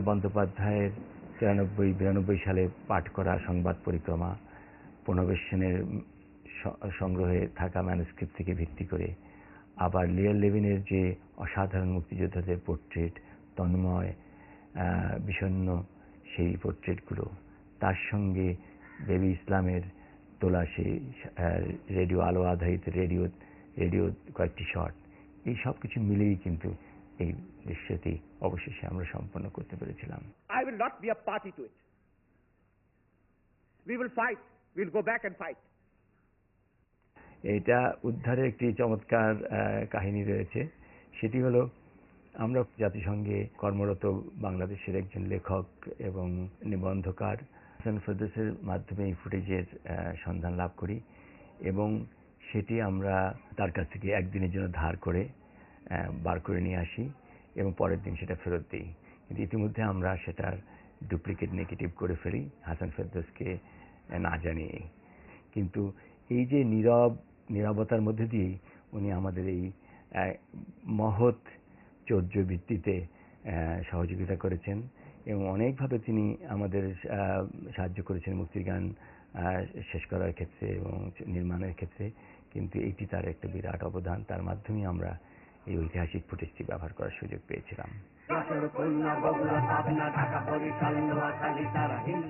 বন্দ্যোপাধ্যায়ের 93-92 সালে পাঠ করা সংবাদ পরিক্রমা, প্রণবেশ সেনের সংগ্রহে থাকা ম্যানুস্ক্রিপ্ট থেকে ভিত্তি করে, আবার লিয়ার লেভিনের যে অসাধারণ মুক্তিযোদ্ধাদের পোর্ট্রেট, তন্ময়, বিষণ্ণ সেই পোর্ট্রেটগুলো, তার সঙ্গে বেবি ইসলামের তোলা সেই রেডিও আলো আধারিত রেডিও কয়েকটি শট, এই সব কিছু মিলেই কিন্তু এই দৃশ্যটি অবশেষে আমরা সম্পন্ন করতে পেরেছিলাম। I will not be a party to it. We will fight. We'll go back and fight. এটা উদ্ধারের একটি চমৎকার কাহিনী রয়েছে। সেটি হলো, আমরা জাতিসংঘে কর্মরত বাংলাদেশের একজন লেখক এবং নিবন্ধকার হাসান ফেরদৌসের মাধ্যমে এই ফুটেজের সন্ধান লাভ করি এবং সেটি আমরা তার কাছ থেকে একদিনের জন্য ধার করে বার করে নিয়ে আসি এবং পরের দিন সেটা ফেরত দিই। কিন্তু ইতিমধ্যে আমরা সেটার ডুপ্লিকেট নেগেটিভ করে ফেলি হাসান ফেরদৌসকে না জানিয়ে। কিন্তু এই যে নীরবতার মধ্যে দিয়েই উনি আমাদের এই মহৎ চর্য ভিত্তিতে সহযোগিতা করেছেন এবং অনেকভাবে তিনি আমাদের সাহায্য করেছেন মুক্তির গান শেষ করার ক্ষেত্রে এবং নির্মাণের ক্ষেত্রে। কিন্তু এইটি তার একটা বিরাট অবদান, তার মাধ্যমে আমরা এই ঐতিহাসিক ফুটেজটি ব্যবহার করার সুযোগ পেয়েছিলাম।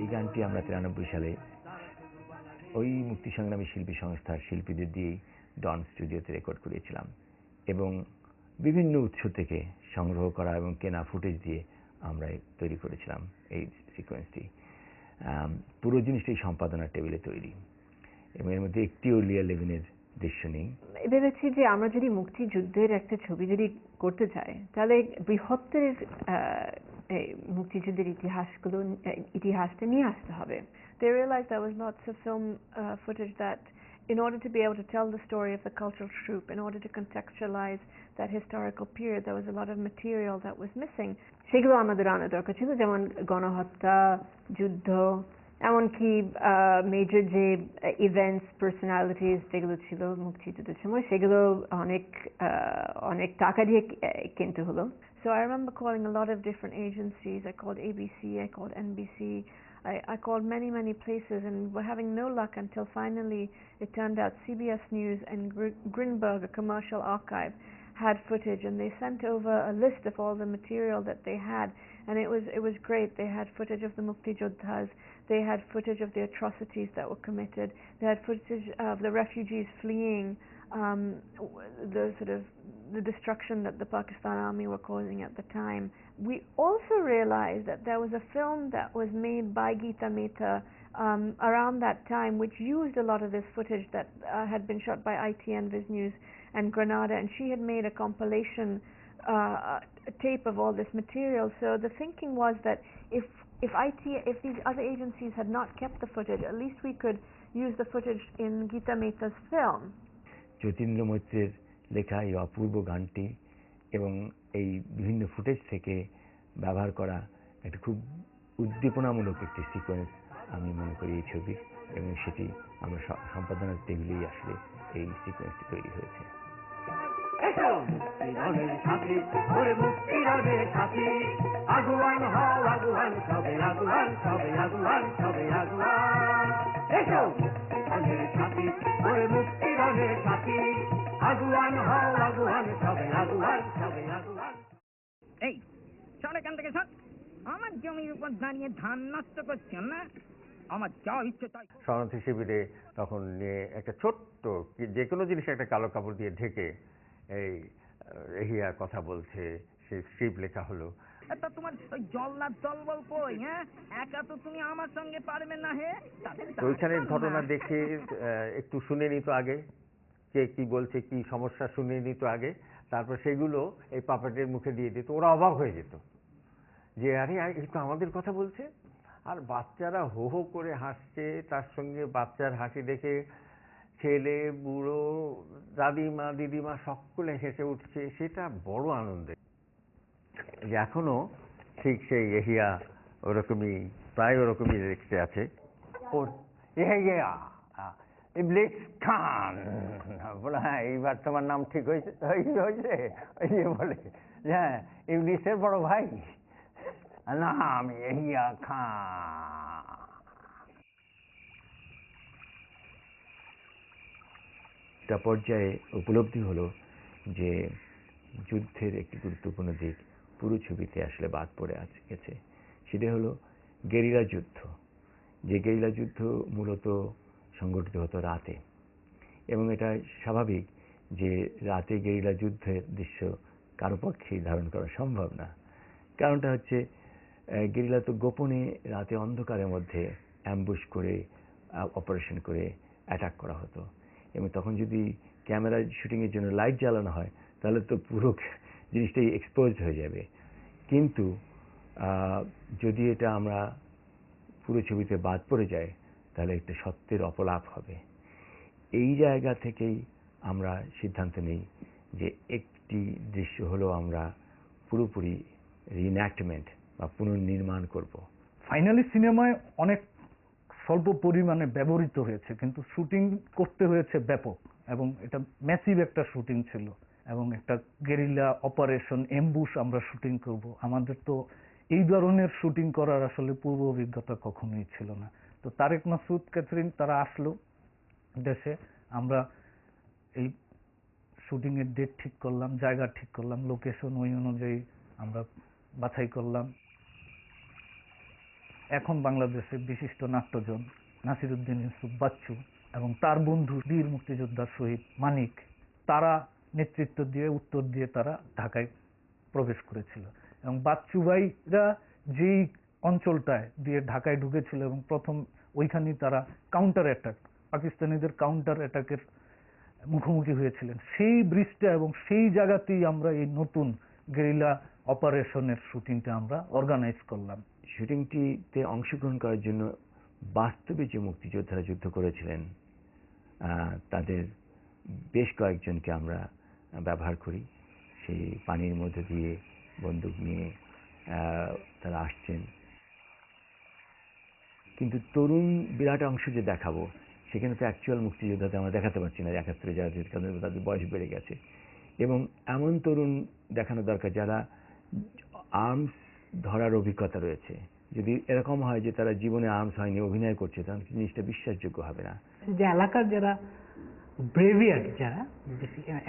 এই গানটি আমরা 93 সালে ওই মুক্তি সংগ্রামী শিল্পী সংস্থার শিল্পীদের দিয়েই ডন স্টুডিওতে রেকর্ড করিয়েছিলাম এবং বিভিন্ন উৎস থেকে সংগ্রহ করা এবং কেনা ফুটেজ দিয়ে আমরা তৈরি করেছিলাম এই সিকোয়েন্সটি। পুরো জিনিসটাই সম্পাদনার টেবিলে তৈরি এবং এর মধ্যে একটিও লিয়ার লেভিনের দৃশ্য নেই। ভেবেছি যে আমরা যদি মুক্তিযুদ্ধের একটা ছবি যদি করতে চাই, তাহলে বৃহত্তর মুক্তিযুদ্ধের ইতিহাসটা নিয়ে আসতে হবে। They realized there was lots of film footage that, in order to be able to tell the story of the cultural troupe, in order to contextualize that historical period, there was a lot of material that was missing. সেগুলো আমাদের আনা দরকার ছিল, যেমন গণহত্যা, যুদ্ধ, এমনকি major যে ইভেন্টস, পার্সোনালিটিস যেগুলো ছিল মুক্তিযুদ্ধের সময়, সেগুলো অনেক টাকা দিয়ে কিনতে হলো। So I remember calling a lot of different agencies. I called ABC, I called NBC, I called many places, and we're having no luck until finally it turned out CBS News and Grinberg, a commercial archive, had footage, and they sent over a list of all the material that they had, and it was great. They had footage of the Muktijoddhas, they had footage of the atrocities that were committed, they had footage of the refugees fleeing the destruction that the Pakistan army were causing at the time. We also realized that there was a film that was made by Geeta Mehta around that time, which used a lot of this footage that had been shot by ITN, Viz News and Granada, and she had made a compilation tape of all this material. So the thinking was that if these other agencies had not kept the footage, at least we could use the footage in Geeta Mehta's film. Jatindra মৈত্রের লেখা এই অপূর্ব গানটি এবং এই বিভিন্ন footage থেকে ব্যবহার করা একটা খুব উদ্দীপনামূলক একটি সিকোয়েন্স আমি মনে করি এই ছবি, এবং সেটি আমরা সম্পাদনার টেবিলেই আসলে এই সিকোয়েন্সটি তৈরি হয়েছে। এই চল এখান থেকে সব, আমার জমির উপর দাঁড়িয়ে ধান নষ্ট করছেন না, আমার যা ইচ্ছে তাই। শরণার্থী শিবিরে তখন একটা ছোট্ট যে কোনো জিনিস একটা কালো কাপড় দিয়ে ঢেকে এই এহিয়া কথা বলছে, সেই স্ক্রিপ্ট লেখা হলো। তা তোমার ওই জল্লাদ দলবল কই? হ্যাঁ, একা তো তুমি আমার সঙ্গে পারবে না। হে, ওইখানের ঘটনা দেখে একটু শুনে নিত আগে, কে কি বলছে, কি সমস্যা শুনে নিত আগে, তারপর সেগুলো এই পাপেটের মুখে দিয়ে দিত। ওরা অবাক হয়ে যেত যে আরে এই তো আমাদের কথা বলছে, আর বাচ্চারা হো হো করে হাসছে, তার সঙ্গে বাচ্চার হাসি দেখে ছেলে বুড়ো দাদিমা দিদিমা সকলে হেসে উঠছে, সেটা বড় আনন্দের। এখনো ঠিক সেই এহিয়া ওরকমই, প্রায় ওরকমই দেখতে আছে। ওর ইবলিস খান বলে, হ্যাঁ এইবার তোমার নাম ঠিক হয়েছে হয়েছে, ওই যে বলে হ্যাঁ ইবলিসের বড় ভাই। নাম ইয়া খাঁ। একটা পর্যায়ে উপলব্ধি হলো যে যুদ্ধের একটি গুরুত্বপূর্ণ দিক পুরো ছবিতে আসলে বাদ পড়ে গেছে। সেটা হলো গেরিলা যুদ্ধ। যে গেরিলা যুদ্ধ মূলত সংগঠিত হতো রাতে, এবং এটা স্বাভাবিক যে রাতে গেরিলা যুদ্ধের দৃশ্য কারো পক্ষেই ধারণ করা সম্ভব না। কারণটা হচ্ছে গেরিলা তো গোপনে রাতে অন্ধকারের মধ্যে অ্যাম্বুশ করে অপারেশন করে অ্যাটাক করা হতো, এবং তখন যদি ক্যামেরা শুটিংয়ের জন্য লাইট জ্বালানো হয় তাহলে তো পুরো জিনিসটাই এক্সপোজড হয়ে যাবে। কিন্তু যদি এটা আমরা পুরো ছবিতে বাদ পড়ে যায় তাহলে একটা সত্যের অপলাপ হবে। এই জায়গা থেকেই আমরা সিদ্ধান্ত নিই যে একটি দৃশ্য হলো আমরা পুরোপুরি রিএনঅ্যাক্টমেন্ট বা পুনর্নির্মাণ করব। ফাইনালি সিনেমায় অনেক স্বল্প পরিমাণে ব্যবহৃত হয়েছে, কিন্তু শুটিং করতে হয়েছে ব্যাপক, এবং এটা ম্যাসিভ একটা শুটিং ছিল, এবং একটা গেরিলা অপারেশন এমবুশ আমরা শুটিং করব। আমাদের তো এই ধরনের শুটিং করার আসলে পূর্ব অভিজ্ঞতা কখনোই ছিল না। তো তারেক মাসুদ, ক্যাথরিন তারা আসলো দেশে, আমরা এই শুটিং এর ডেট ঠিক করলাম, জায়গা ঠিক করলাম, লোকেশন ওই অনুযায়ী আমরা বাছাই করলাম। এখন বাংলাদেশের বিশিষ্ট নাট্যজন নাসিরুদ্দিন ইউসুফ বাচ্চু এবং তার বন্ধু বীর মুক্তিযোদ্ধা শহীদ মানিক, তারা নেতৃত্ব দিয়ে উত্তর দিয়ে তারা ঢাকায় প্রবেশ করেছিল, এবং বাচ্চু ভাইরা যেই অঞ্চলটায় দিয়ে ঢাকায় ঢুকেছিল এবং প্রথম ওইখানেই তারা কাউন্টার অ্যাটাক, পাকিস্তানিদের কাউন্টার অ্যাটাকের মুখোমুখি হয়েছিলেন। সেই ব্রিজটা এবং সেই জায়গাতেই আমরা এই নতুন গেরিলা অপারেশনের শুটিংটা আমরা অর্গানাইজ করলাম। শুটিংটিতে অংশগ্রহণ করার জন্য বাস্তবে যে মুক্তিযোদ্ধারা যুদ্ধ করেছিলেন তাদের বেশ কয়েকজনকে আমরা ব্যবহার করি। সেই পানির মধ্যে দিয়ে বন্দুক নিয়ে তারা আসছেন। কিন্তু তরুণ বিরাট অংশ যে দেখাবো সেখানে তো অ্যাকচুয়াল মুক্তিযোদ্ধাতে আমরা দেখাতে পারছি না, ৭১ যারা তাদের বয়স বেড়ে গেছে, এবং এমন তরুণ দেখানো দরকার যারা আর্মস ধরার অভিজ্ঞতা রয়েছে। যদি এরকম হয় যে তারা জীবনে আর্মস হয়নি, অভিনয় করছে, তাহলে জিনিসটা বিশ্বাসযোগ্য হবে না। যে এলাকার যারা ব্রেভিয়ার, যারা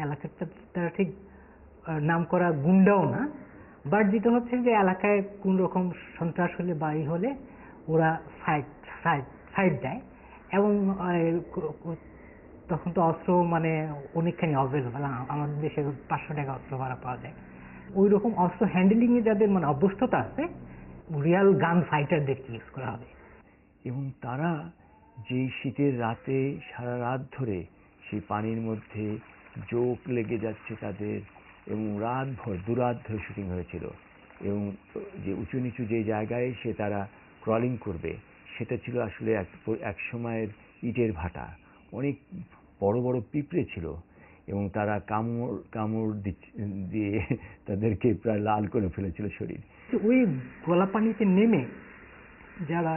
এলাকার তারা ঠিক নাম করা গুন্ডাও না, বাট যেটা হচ্ছে যে এলাকায় কোন রকম সন্ত্রাস হলে বাড়ি হলে ওরা ফাইট দেয়, এবং তখন তো অস্ত্র মানে অনেকখানি অ্যাভেলেবল, আমাদের দেশে ৫০০ টাকা অস্ত্র ভাড়া পাওয়া যায়। ওই রকম অস্ত্র হ্যান্ডেলিংয়ে যাদের মানে অভ্যস্ততা আছে, রিয়াল গান ফাইটারদেরকে ইউজ করা হবে। এবং তারা যে শীতের রাতে সারা রাত ধরে সেই পানির মধ্যে জোক লেগে যাচ্ছে তাদের, এবং রাতভর দুরাত ধরে শুটিং হয়েছিল, এবং যে উঁচু নিচু যে জায়গায় সে তারা ক্রলিং করবে সেটা ছিল আসলে এক সময়ের ইটের ভাটা। অনেক বড় বড় পিঁপড়ে ছিল, এবং তারা কামড় দিয়ে তাদেরকে প্রায় লাল করে ফেলেছিল শরীর। ওই গলা পানিতে নেমে যারা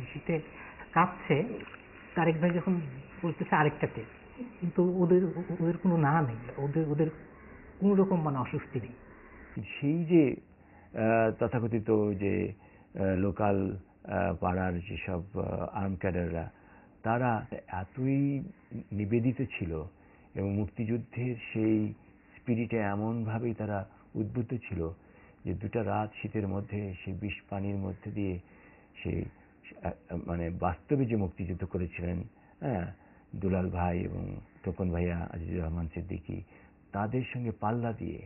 শীতে কাঁপছে, তারেক ভাই যখন বলতেছে আরেকটাতে, কিন্তু ওদের কোনো না নেই, ওদের কোনো রকম মানে অস্বস্তি নেই। সেই যে তথাকথিত যে লোকাল পাড়ার যেসব আর্ম ক্যাডাররা, তারা এতই নিবেদিত ছিল এবং মুক্তিযুদ্ধের সেই স্পিরিটে এমনভাবেই তারা উদ্বুদ্ধ ছিল যে দুটা রাত শীতের মধ্যে সেই বিষ পানির মধ্যে দিয়ে সেই মানে বাস্তবে যে মুক্তিযুদ্ধ করেছিলেন দুলাল ভাই এবং তপন ভাইয়া, আজিজুর রহমান সিদ্দিকী, তাদের সঙ্গে পাল্লা দিয়ে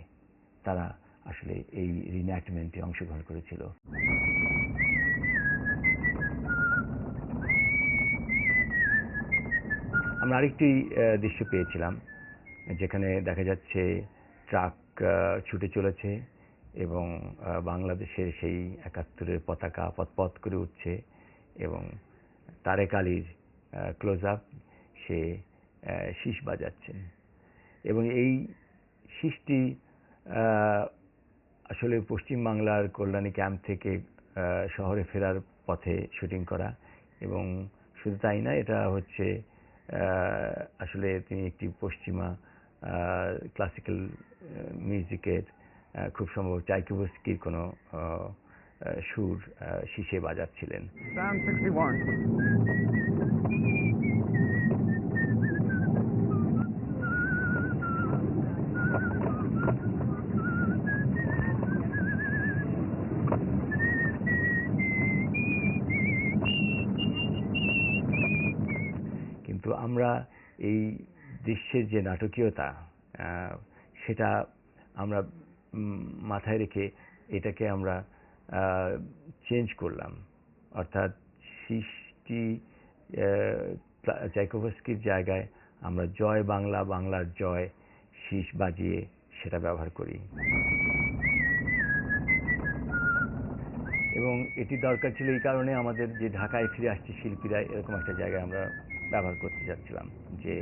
তারা আসলে এই রিএনঅ্যাক্টমেন্টে অংশগ্রহণ করেছিল। আমরা আরেকটি দৃশ্য পেয়েছিলাম যেখানে দেখা যাচ্ছে ট্রাক ছুটে চলেছে এবং বাংলাদেশের সেই ৭১-এর পতাকা পথ করে উঠছে, এবং তারেক আলীর ক্লোজ আপ, সে শীষ বাজাচ্ছেন, এবং এই শীষটি আসলে পশ্চিমবাংলার কল্যাণী ক্যাম্প থেকে শহরে ফেরার পথে শুটিং করা। এবং শুধু তাই না, এটা হচ্ছে আসলে তিনি একটি পশ্চিমা ক্লাসিক্যাল মিউজিকের খুব সম্ভব চাইকোভস্কির কোনো সুর শীষে বাজাচ্ছিলেন। Sound 61. কিন্তু আমরা এই দৃশ্যের যে নাটকীয়তা সেটা আমরা মাথায় রেখে এটাকে আমরা চেঞ্জ করলাম, অর্থাৎ সৃষ্টি চাইকোভস্কির জায়গায় আমরা জয় বাংলা, বাংলার জয় শীষ বাজিয়ে সেটা ব্যবহার করি। এবং এটি দরকার ছিল এই কারণে আমাদের যে ঢাকায় ফিরে আসছে শিল্পীরা, এরকম একটা জায়গায় আমরা ব্যবহার করতে যাচ্ছিলাম যে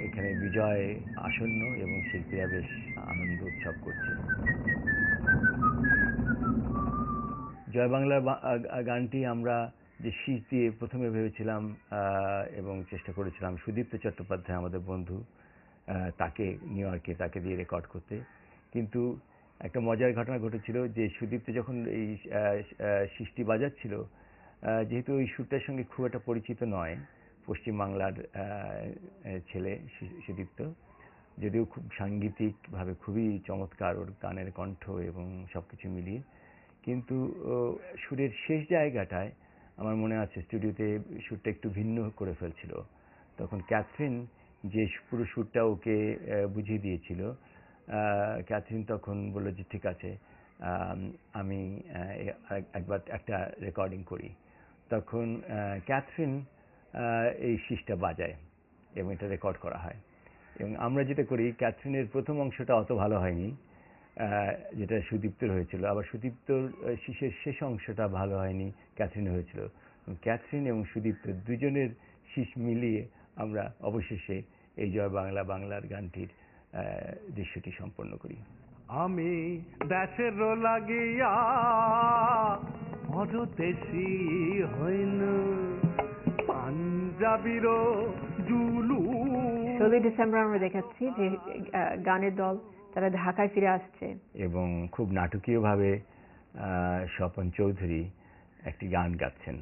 এখানে বিজয় আসন্ন এবং শিল্পীরা বেশ আনন্দ উৎসব করছে। জয় বাংলা গানটি আমরা যে শীষ দিয়ে প্রথমে ভেবেছিলাম এবং চেষ্টা করেছিলাম সুদীপ্ত চট্টোপাধ্যায় আমাদের বন্ধু, তাকে নিউ ইয়র্কে তাকে দিয়ে রেকর্ড করতে। কিন্তু একটা মজার ঘটনা ঘটেছিল যে সুদীপ্ত যখন এই শীষটি বাজাচ্ছিল, যেহেতু ওই সুরটার সঙ্গে খুব একটা পরিচিত নয়, পশ্চিমবাংলার ছেলে সুদীপ্ত, যদিও খুব সাংগীতিকভাবে খুবই চমৎকার ওর গানের কণ্ঠ এবং সব কিছু মিলিয়ে, কিন্তু সুরের শেষ জায়গাটায় আমার মনে আছে স্টুডিওতে সুরটা একটু ভিন্ন করে ফেলছিল। তখন ক্যাথরিন যে পুরো সুরটা ওকে বুঝিয়ে দিয়েছিল, ক্যাথরিন তখন বলল যে ঠিক আছে, আমি একবার একটা রেকর্ডিং করি। তখন ক্যাথরিন এই শীষটা বাজায় এবং এটা রেকর্ড করা হয়। এবং আমরা যেটা করি, ক্যাথরিনের প্রথম অংশটা অত ভালো হয়নি, যেটা সুদীপ্তর হয়েছিল, আবার সুদীপ্তর শীষের শেষ অংশটা ভালো হয়নি, ক্যাথরিনের হয়েছিল। ক্যাথরিন এবং সুদীপ্ত দুজনের শীষ মিলিয়ে আমরা অবশেষে এই জয় বাংলা, বাংলার গানটির দৃশ্যটি সম্পন্ন করি। আমি দেশের লাগিয়া অযতেশী হইন পাঞ্জাবির জুলু। 16 ডিসেম্বর আমরা দেখাচ্ছি যে গানের দল তারা ঢাকায় ফিরে আসছে এবং খুব নাটকীয়ভাবে স্বপন চৌধুরী একটি গান গাচ্ছেন।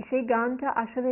সেই গানটা আসলে